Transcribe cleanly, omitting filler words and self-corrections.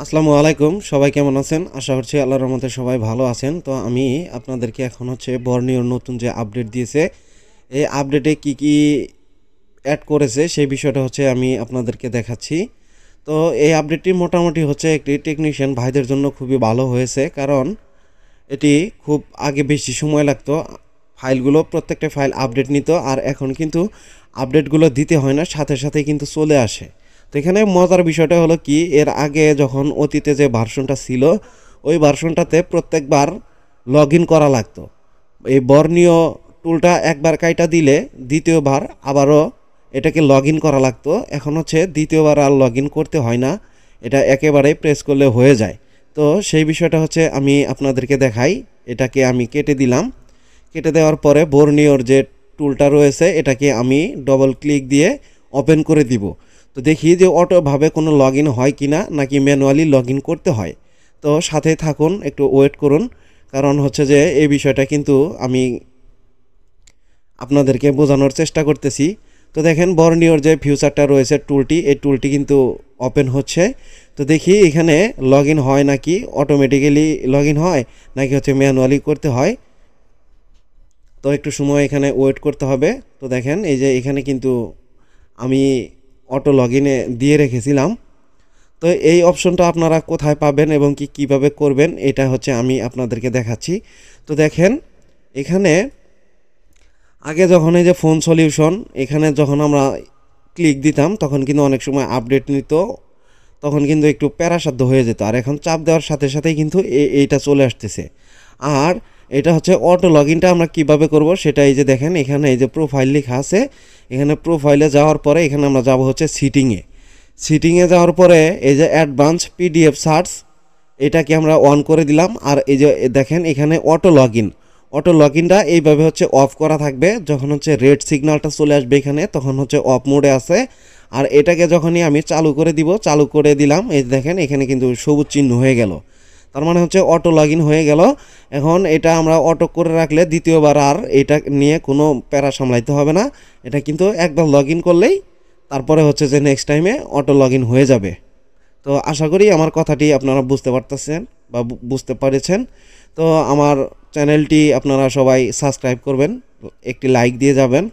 আসসালামু আলাইকুম, সবাই কেমন আছেন? আশা করছি আল্লাহর রহমতে সবাই ভালো আছেন। তো আমি আপনাদেরকে এখন বর্নিওর নতুন যে আপডেট দিয়েছে, এই আপডেটে কি কি অ্যাড করেছে সেই বিষয়টা আমি আপনাদেরকে দেখাচ্ছি। তো এই আপডেটটি মোটামুটি একটি টেকনিশিয়ান ভাইদের জন্য খুবই ভালো হয়েছে, কারণ এটি খুব আগে বেশি সময় লাগতো ফাইলগুলো, প্রত্যেকটা ফাইল আপডেট নিত, আর এখন কিন্তু আপডেটগুলো দিতে হয় না, সাথে সাথে কিন্তু চলে আসে। তো এখানে মজার বিষয়টা হলো কি, এর আগে যখন অতীতে যে ভার্সনটা ছিল ওই ভার্সনটাতে প্রত্যেকবার লগ ইন করা লাগতো। এই বর্ণীয় টুলটা একবার কাইটা দিলে দ্বিতীয়বার আবারও এটাকে লগ ইন করা লাগতো। এখন দ্বিতীয়বার আর লগ ইন করতে হয় না, এটা একেবারে প্রেস করলে হয়ে যায়। তো সেই বিষয়টা আমি আপনাদেরকে দেখাই। এটাকে আমি কেটে দিলাম। কেটে দেওয়ার পরে বর্ণীয়র যে টুলটা রয়েছে এটাকে আমি ডবল ক্লিক দিয়ে ওপেন করে দিব। তো দেখি যে অটোভাবে কোনো লগ ইন হয় কি না, নাকি ম্যানুয়ালি লগ ইন করতে হয়। তো সাথে থাকুন, একটু ওয়েট করুন, কারণ যে এই বিষয়টা কিন্তু আমি আপনাদেরকে বোঝানোর চেষ্টা করতেছি। তো দেখেন বর্ণীয়র যে ফিউচারটা রয়েছে টুলটি, এই টুলটি কিন্তু ওপেন হচ্ছে। তো দেখি এখানে লগ ইন হয় নাকি, অটোমেটিক্যালি লগ ইন হয় নাকি ম্যানুয়ালি করতে হয়। তো একটু সময় এখানে ওয়েট করতে হবে। তো দেখেন এই যে এখানে কিন্তু আমি অটো লগ ইনে দিয়ে রেখেছিলাম। তো এই অপশনটা আপনারা কোথায় পাবেন এবং কিভাবে করবেন, এটা আমি আপনাদেরকে দেখাচ্ছি। তো দেখেন এখানে আগে যখন এই যে ফোন সলিউশন, এখানে যখন আমরা ক্লিক দিতাম তখন কিন্তু অনেক সময় আপডেট নিত, তখন কিন্তু একটু প্যারাসাধ্য হয়ে যেত। আর এখন চাপ দেওয়ার সাথে সাথেই কিন্তু এইটা চলে আসতেছে। আর এটা অটো লগ ইনটা আমরা কীভাবে করব সেটা এই যে দেখেন এখানে এই যে প্রোফাইল লেখা আছে, এখানে প্রোফাইলে যাওয়ার পরে এখানে আমরা যাব সিটিংয়ে। সিটিংয়ে যাওয়ার পরে এই যে অ্যাডভান্স পিডিএফ সার্চ, এটাকে আমরা অন করে দিলাম। আর এই যে দেখেন এখানে অটো লগ ইনটা এইভাবে অফ করা থাকবে। যখন রেড সিগন্যালটা চলে আসবে এখানে, তখন অফ মোডে আছে। আর এটাকে যখনই আমি চালু করে দিব, চালু করে দিলাম, এই দেখেন এখানে কিন্তু সবুজ চিহ্ন হয়ে গেল। তার মানে অটো লগ ইন হয়ে গেল। এখন এটা আমরা অটো করে রাখলে দ্বিতীয়বার আর এটা নিয়ে কোনো প্যারা সামলাইতে হবে না। এটা কিন্তু একবার লগ ইন করলেই তারপরে যে নেক্সট টাইমে অটো লগ ইন হয়ে যাবে। তো আশা করি আমার কথাটি আপনারা বুঝতে পারতেছেন বা বুঝতে পেরেছেন। তো আমার চ্যানেলটি আপনারা সবাই সাবস্ক্রাইব করবেন, একটি লাইক দিয়ে যাবেন।